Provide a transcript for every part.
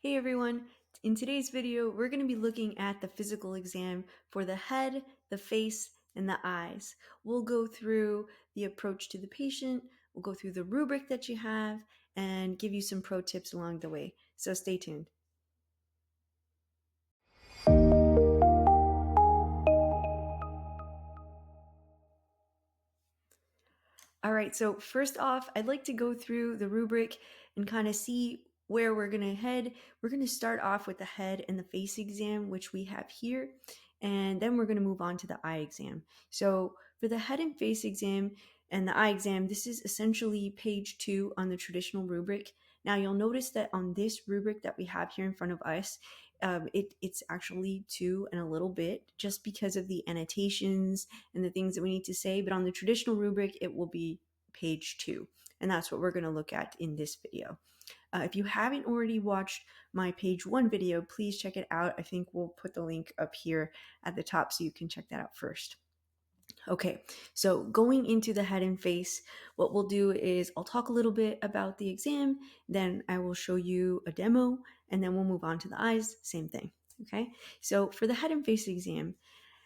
Hey everyone, in today's video we're going to be looking at the physical exam for the head, the face, and the eyes. We'll go through the approach to the patient, we'll go through the rubric that you have, and give you some pro tips along the way. So stay tuned. All right, so first off, I'd like to go through the rubric and kind of see where we're going to head. We're going to start off with the head and the face exam, which we have here, and then we're going to move on to the eye exam. So for the head and face exam and the eye exam, this is essentially page 2 on the traditional rubric. Now you'll notice that on this rubric that we have here in front of us, it's actually 2 and a little bit just because of the annotations and the things that we need to say. But on the traditional rubric, it will be page 2. And that's what we're going to look at in this video. If you haven't already watched my page 1 video, please check it out. I think we'll put the link up here at the top so you can check that out first. Okay, so going into the head and face, what we'll do is I'll talk a little bit about the exam, then I will show you a demo, and then we'll move on to the eyes, same thing. Okay, so for the head and face exam,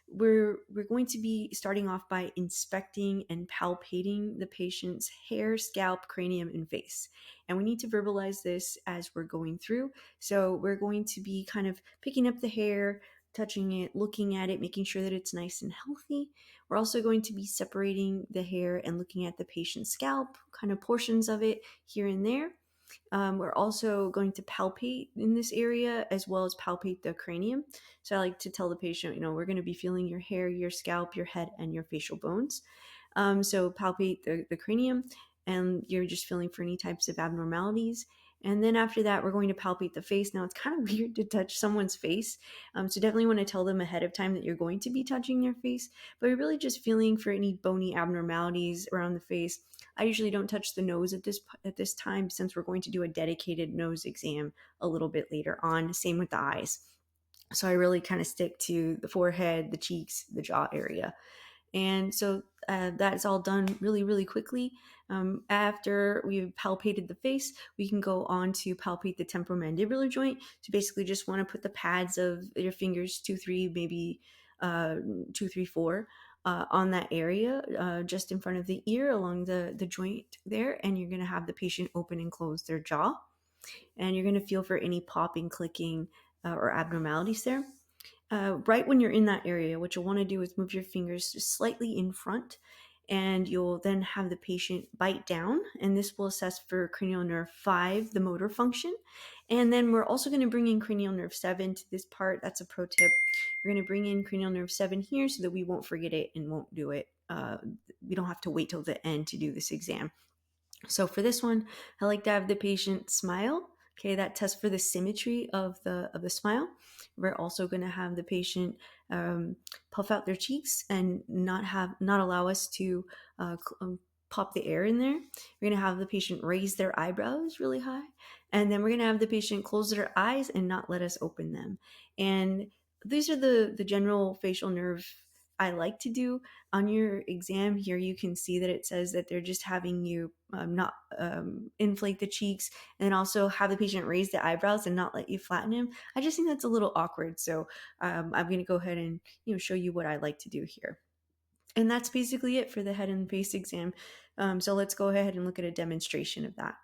we're going to be starting off by inspecting and palpating the patient's hair, scalp, cranium, and face. And we need to verbalize this as we're going through. So we're going to be kind of picking up the hair, touching it, looking at it, making sure that it's nice and healthy. We're also going to be separating the hair and looking at the patient's scalp, kind of portions of it here and there. We're also going to palpate in this area as well as palpate the cranium. So I like to tell the patient, we're going to be feeling your hair, your scalp, your head, and your facial bones. So palpate the cranium, and you're just feeling for any types of abnormalities. And then after that, we're going to palpate the face. Now, it's kind of weird to touch someone's face. So definitely want to tell them ahead of time that you're going to be touching their face, but we're really just feeling for any bony abnormalities around the face. I usually don't touch the nose at this time since we're going to do a dedicated nose exam a little bit later on. Same with the eyes. So I really kind of stick to the forehead, the cheeks, the jaw area. And so that's all done really, really quickly. After we've palpated the face, we can go on to palpate the temporomandibular joint. So basically just want to put the pads of your fingers, 2, 3, maybe 2, 3, 4, on that area, just in front of the ear along the joint there. And you're going to have the patient open and close their jaw. And you're going to feel for any popping, clicking, or abnormalities there. Right when you're in that area, what you'll want to do is move your fingers just slightly in front, and you'll then have the patient bite down, and this will assess for cranial nerve 5, the motor function. And then we're also going to bring in cranial nerve 7 to this part. That's a pro tip. We're going to bring in cranial nerve 7 here so that we won't forget it and won't do it. We don't have to wait till the end to do this exam. So for this one, I like to have the patient smile. Okay, that tests for the symmetry of the smile. We're also going to have the patient puff out their cheeks and not allow us to pop the air in there. We're going to have the patient raise their eyebrows really high, and then we're going to have the patient close their eyes and not let us open them. And these are the general facial nerve I like to do. On your exam here, you can see that it says that they're just having you not inflate the cheeks, and also have the patient raise the eyebrows and not let you flatten them. I just think that's a little awkward. So I'm going to go ahead and show you what I like to do here. And that's basically it for the head and face exam. So let's go ahead and look at a demonstration of that.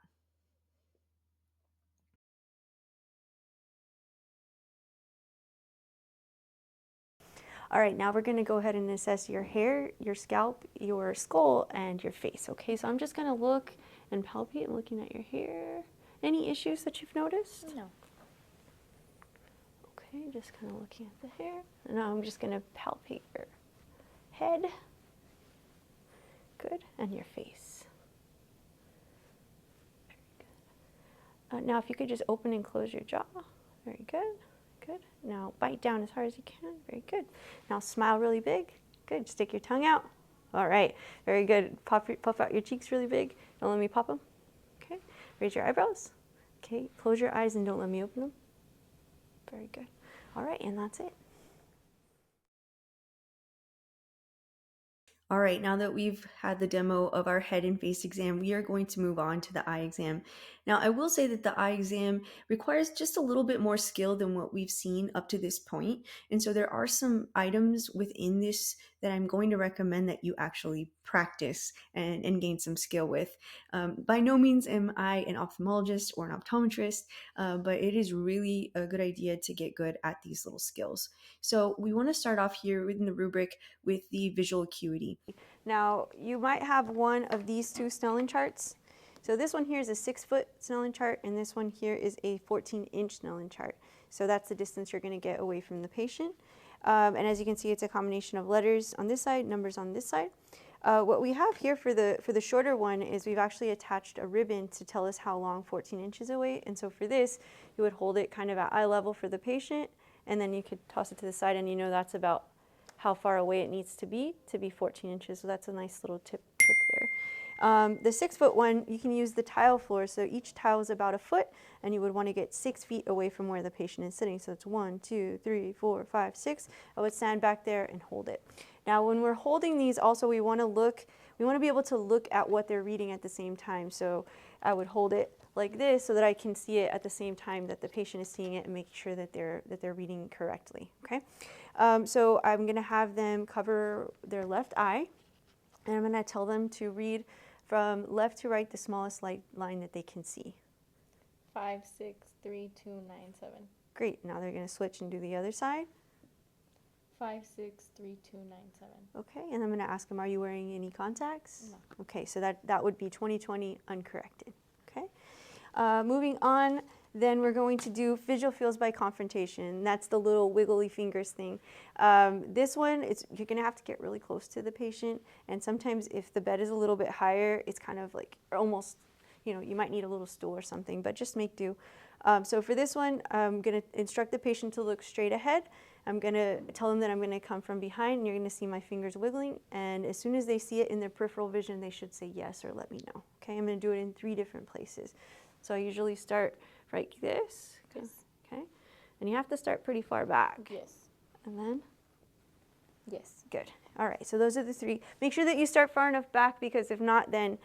All right, now we're going to go ahead and assess your hair, your scalp, your skull, and your face. Okay, so I'm just going to look and palpate, looking at your hair. Any issues that you've noticed? No. Okay, just kind of looking at the hair. And now I'm just going to palpate your head. Good, and your face. Very good. Now if you could just open and close your jaw. Very good. Good. Now bite down as hard as you can. Very good. Now smile really big. Good. Stick your tongue out. All right. Very good. Puff out your cheeks really big. Don't let me pop them. Okay. Raise your eyebrows. Okay. Close your eyes and don't let me open them. Very good. All right. And that's it. All right, now that we've had the demo of our head and face exam, we are going to move on to the eye exam. Now, I will say that the eye exam requires just a little bit more skill than what we've seen up to this point. And so there are some items within this that I'm going to recommend that you actually practice and gain some skill with. By no means am I an ophthalmologist or an optometrist, but it is really a good idea to get good at these little skills. So we want to start off here within the rubric with the visual acuity. Now, you might have one of these two Snellen charts. So this one here is a 6-foot Snellen chart, and this one here is a 14-inch Snellen chart. So that's the distance you're going to get away from the patient. And as you can see, it's a combination of letters on this side, numbers on this side. What we have here for the shorter one is we've actually attached a ribbon to tell us how long 14 inches away. And so for this, you would hold it kind of at eye level for the patient, and then you could toss it to the side, and you know that's about how far away it needs to be 14 inches. So that's a nice little trick there. The 6-foot one, you can use the tile floor. So each tile is about a foot, and you would want to get 6 feet away from where the patient is sitting. So it's 1, 2, 3, 4, 5, 6. I would stand back there and hold it. Now, when we're holding these, also we want to be able to look at what they're reading at the same time. So I would hold it like this so that I can see it at the same time that the patient is seeing it and make sure that they're reading correctly. Okay. So I'm going to have them cover their left eye, and I'm going to tell them to read from left to right the smallest line that they can see. 5, 6, 3, 2, 9, 7. Great. Now they're going to switch and do the other side. 5, 6, 3, 2, 9, 7. Okay, and I'm going to ask them, are you wearing any contacts? No. Okay, so that would be 20/20 uncorrected. Okay. Moving on, then we're going to do visual fields by confrontation. That's the little wiggly fingers thing. This one, you're going to have to get really close to the patient, and sometimes if the bed is a little bit higher, it's kind of like almost, you might need a little stool or something, but just make do. So for this one, I'm going to instruct the patient to look straight ahead. I'm going to tell them that I'm going to come from behind, and you're going to see my fingers wiggling, and as soon as they see it in their peripheral vision, they should say yes or let me know. Okay, I'm going to do it in 3 different places. So I usually start like this. Yes. Okay, and you have to start pretty far back. Yes. And then? Yes. Good. All right, so those are the 3. Make sure that you start far enough back, because if not, then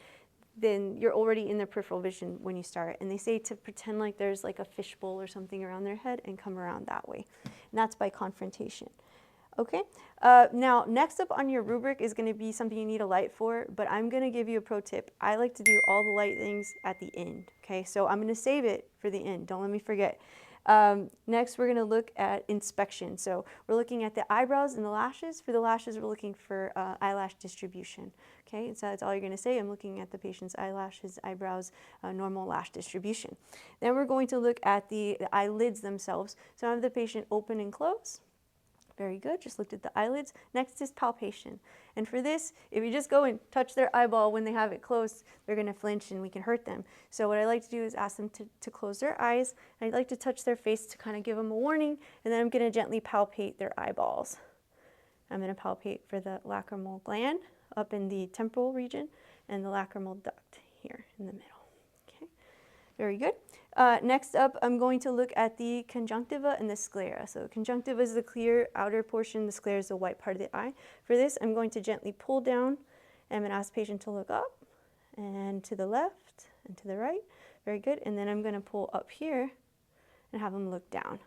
you're already in their peripheral vision when you start. And they say to pretend like there's like a fishbowl or something around their head and come around that way. And that's by confrontation. Okay, now next up on your rubric is going to be something you need a light for, but I'm going to give you a pro tip. I like to do all the light things at the end. Okay, so I'm going to save it for the end. Don't let me forget. Next, we're going to look at inspection. So we're looking at the eyebrows and the lashes. For the lashes, we're looking for eyelash distribution. Okay, so that's all you're going to say. I'm looking at the patient's eyelashes, eyebrows, normal lash distribution. Then we're going to look at the eyelids themselves. So I have the patient open and close. Very good, just looked at the eyelids. Next is palpation. And for this, if you just go and touch their eyeball when they have it closed, they're going to flinch and we can hurt them. So what I like to do is ask them to close their eyes. I'd like to touch their face to kind of give them a warning, and then I'm going to gently palpate their eyeballs. I'm going to palpate for the lacrimal gland up in the temporal region and the lacrimal duct here in the middle. Okay, very good. Next up, I'm going to look at the conjunctiva and the sclera. So conjunctiva is the clear outer portion, the sclera is the white part of the eye. For this, I'm going to gently pull down, and I'm going to ask the patient to look up and to the left and to the right. Very good. And then I'm going to pull up here and have them look down.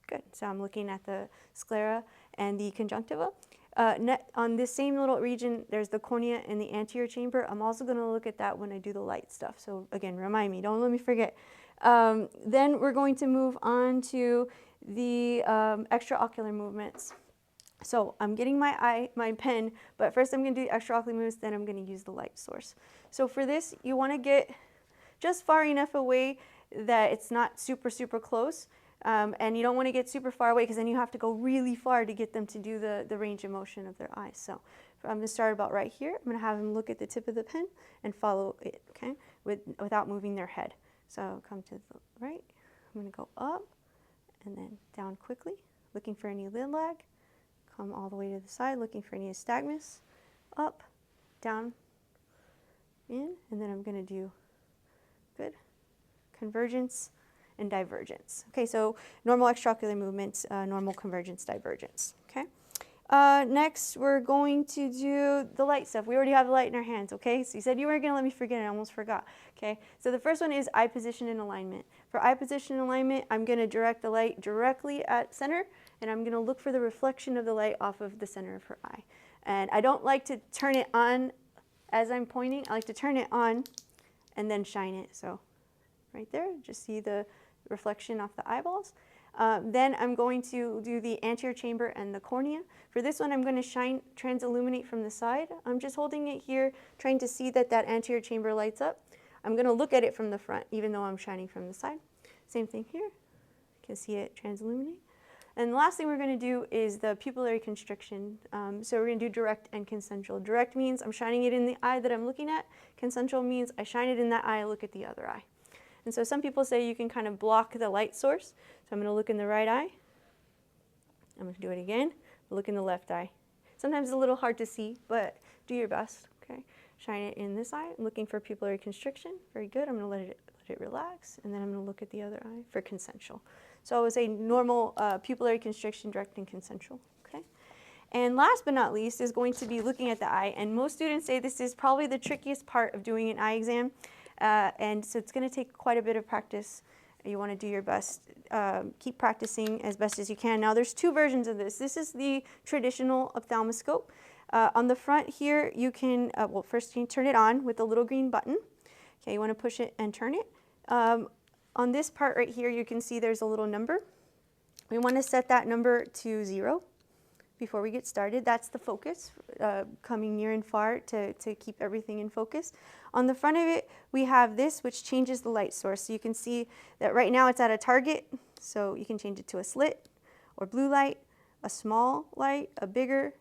Good. So I'm looking at the sclera and the conjunctiva. On this same little region, there's the cornea and the anterior chamber. I'm also going to look at that when I do the light stuff. So again, remind me, don't let me forget. Then we're going to move on to the extraocular movements. So I'm getting my pen, but first I'm going to do the extraocular movements, then I'm going to use the light source. So for this, you want to get just far enough away that it's not super, super close. And you don't want to get super far away, because then you have to go really far to get them to do the range of motion of their eyes. So I'm going to start about right here. I'm going to have them look at the tip of the pen and follow it, okay, without moving their head. So come to the right. I'm going to go up and then down quickly, looking for any lid lag. Come all the way to the side, looking for any nystagmus. Up, down, in, and then I'm going to do, good, convergence and divergence. Okay, so normal extraocular movements, normal convergence, divergence. Okay, Next, we're going to do the light stuff. We already have the light in our hands, okay? So you said you weren't going to let me forget it. I almost forgot, okay? So the first one is eye position and alignment. For eye position and alignment, I'm going to direct the light directly at center, and I'm going to look for the reflection of the light off of the center of her eye. And I don't like to turn it on as I'm pointing. I like to turn it on and then shine it. So right there, just see the reflection off the eyeballs. Then I'm going to do the anterior chamber and the cornea. For this one, I'm going to shine transilluminate from the side. I'm just holding it here, trying to see that that anterior chamber lights up. I'm going to look at it from the front, even though I'm shining from the side. Same thing here. You can see it transilluminate. And the last thing we're going to do is the pupillary constriction. So we're going to do direct and concentric. Direct means I'm shining it in the eye that I'm looking at. Concentric means I shine it in that eye, I look at the other eye. And so some people say you can kind of block the light source. So I'm going to look in the right eye. I'm going to do it again. Look in the left eye. Sometimes it's a little hard to see, but do your best. Okay. Shine it in this eye. I'm looking for pupillary constriction. Very good. I'm going to let it relax, and then I'm going to look at the other eye for concentric. So I would say normal pupillary constriction, direct and concentric. Okay. And last but not least is going to be looking at the eye. And most students say this is probably the trickiest part of doing an eye exam. And so it's going to take quite a bit of practice. You want to do your best. Keep practicing as best as you can. Now there's two versions of this. This is the traditional ophthalmoscope. On the front here, you can, well, first you turn it on with the little green button. Okay, you want to push it and turn it. On this part right here, you can see there's a little number. We want to set that number to 0 before we get started. That's the focus, coming near and far to keep everything in focus. On the front of it, we have this, which changes the light source. So you can see that right now it's at a target, so you can change it to a slit or blue light, a small light, a bigger,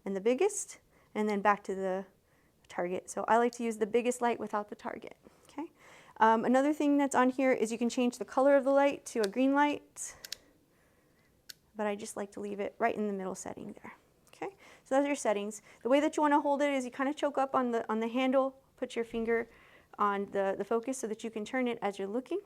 and the biggest, and then back to the target. So I like to use the biggest light without the target. Okay. Another thing that's on here is you can change the color of the light to a green light, but I just like to leave it right in the middle setting there. Okay, so those are your settings. The way that you want to hold it is you kind of choke up on the handle, put your finger on the focus so that you can turn it as you're looking.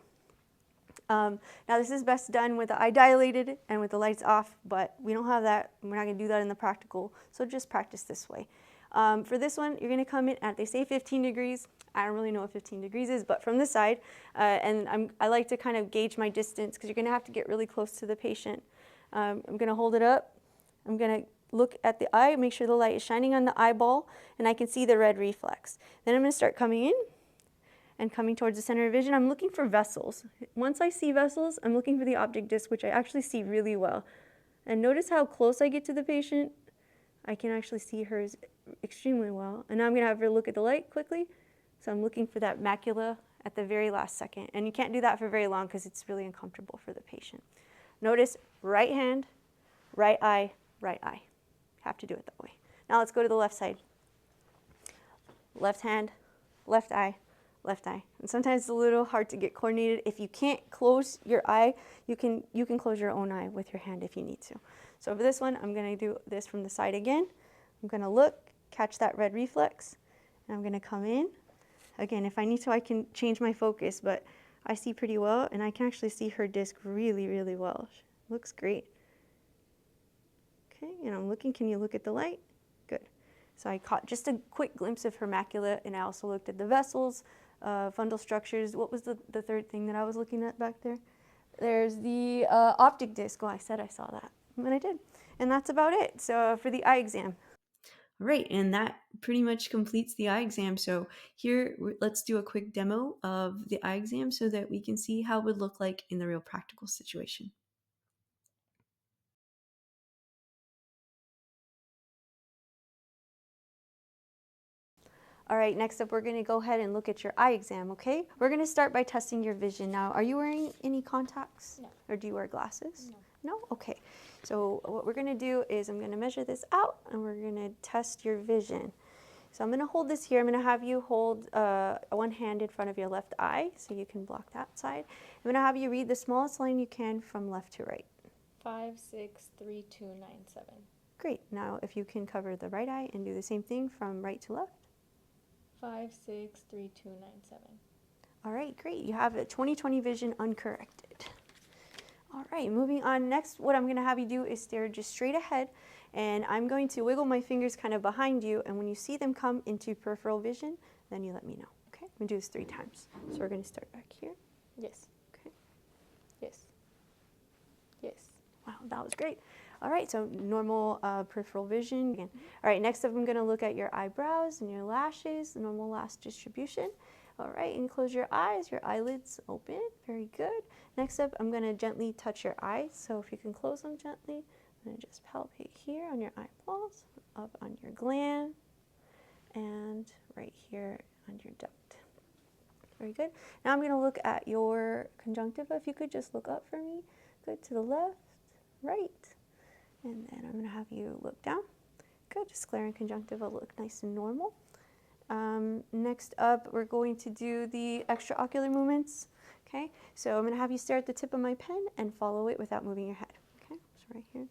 Now this is best done with the eye dilated and with the lights off, but we don't have that. We're not going to do that in the practical, so just practice this way. For this one, you're going to come in at, they say 15 degrees. I don't really know what 15 degrees is, but from this side, and I like to kind of gauge my distance because you're going to have to get really close to the patient. I'm going to hold it up. I'm going to look at the eye, make sure the light is shining on the eyeball, and I can see the red reflex. Then I'm going to start coming in and coming towards the center of vision. I'm looking for vessels. Once I see vessels, I'm looking for the optic disc, which I actually see really well. And notice how close I get to the patient. I can actually see hers extremely well. And now I'm going to have her look at the light quickly. So I'm looking for that macula at the very last second. And you can't do that for very long because it's really uncomfortable for the patient. Notice right hand, right eye, right eye. Have to do it that way. Now let's go to the left side. Left hand, left eye, left eye. And sometimes it's a little hard to get coordinated. If you can't close your eye, you can close your own eye with your hand if you need to. So for this one, I'm going to do this from the side again. I'm going to look, catch that red reflex, and I'm going to come in. Again, if I need to, I can change my focus, but I see pretty well, and I can actually see her disc really, really well. She looks great. Okay, and I'm looking, can you look at the light? Good. So I caught just a quick glimpse of her macula, and I also looked at the vessels, fundal structures. What was the third thing that I was looking at back there? There's the optic disc. Oh, I said I saw that, and I did. And that's about it. So for the eye exam. Right, and that pretty much completes the eye exam. So here, let's do a quick demo of the eye exam so that we can see how it would look like in the real practical situation. All right, next up, we're going to go ahead and look at your eye exam, okay? We're going to start by testing your vision. Now, are you wearing any contacts? No. Or do you wear glasses? No. No? Okay. So what we're going to do is I'm going to measure this out, and we're going to test your vision. So I'm going to hold this here. I'm going to have you hold one hand in front of your left eye, so you can block that side. I'm going to have you read the smallest line you can from left to right. 5, 6, 3, 2, 9, 7. Great. Now, if you can cover the right eye and do the same thing from right to left. 5, 6, 3, 2, 9, 7. All right, great. You have a 20/20 vision uncorrected. All right, moving on. Next, what I'm going to have you do is stare just straight ahead, and I'm going to wiggle my fingers kind of behind you, and when you see them come into peripheral vision, then you let me know. Okay, I'm going to do this 3 times. So we're going to start back here. Yes. Okay. Yes. Yes. Wow, that was great. All right, so normal peripheral vision. Again. All right, next up I'm going to look at your eyebrows and your lashes, the normal lash distribution. All right, and close your eyes, your eyelids open. Very good. Next up, I'm going to gently touch your eyes. So if you can close them gently, I'm going to just palpate here on your eyeballs, up on your gland, and right here on your duct. Very good. Now I'm going to look at your conjunctiva. If you could just look up for me. Good, to the left, right. And then I'm going to have you look down. Good, just sclera conjunctiva look nice and normal. Next up, we're going to do the extraocular movements. Okay, so I'm going to have you stare at the tip of my pen and follow it without moving your head. Okay, so right here.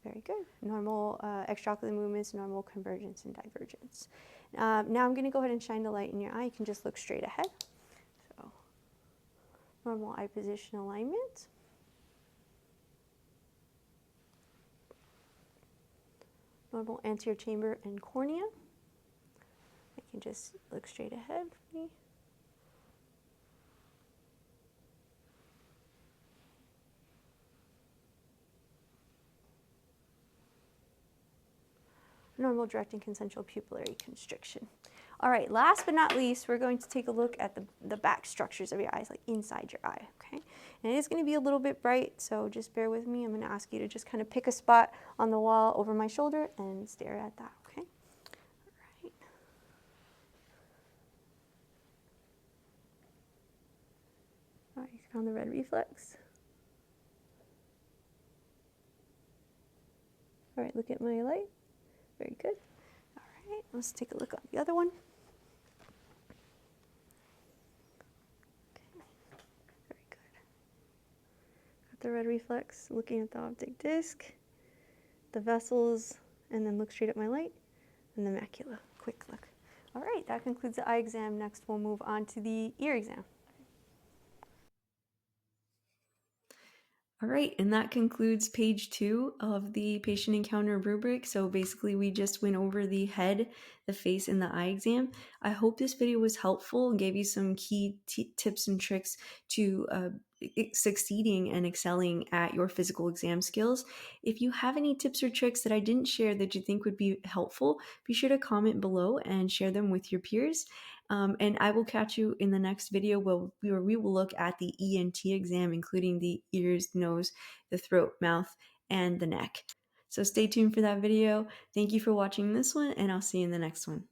Very good. Normal extraocular movements, normal convergence and divergence. Now I'm going to go ahead and shine the light in your eye. You can just look straight ahead. So normal eye position alignment. Normal anterior chamber and cornea. I can just look straight ahead for me. Normal direct and consensual pupillary constriction. All right, last but not least, we're going to take a look at the back structures of your eyes, like inside your eye, okay? And it is going to be a little bit bright, so just bear with me. I'm going to ask you to just kind of pick a spot on the wall over my shoulder and stare at that, okay? All right. All right, found the red reflex. All right, look at my light. Very good. All right, let's take a look at the other one. Okay, very good. Got the red reflex, looking at the optic disc, the vessels, and then look straight at my light, and the macula. Quick look. All right, that concludes the eye exam. Next, we'll move on to the ear exam. All right, and that concludes page 2 of the patient encounter rubric. So basically we just went over the head, the face, and the eye exam. I hope this video was helpful and gave you some key tips and tricks to succeeding and excelling at your physical exam skills. If you have any tips or tricks that I didn't share that you think would be helpful, be sure to comment below and share them with your peers. And I will catch you in the next video where we will look at the ENT exam, including the ears, nose, the throat, mouth, and the neck. So stay tuned for that video. Thank you for watching this one, and I'll see you in the next one.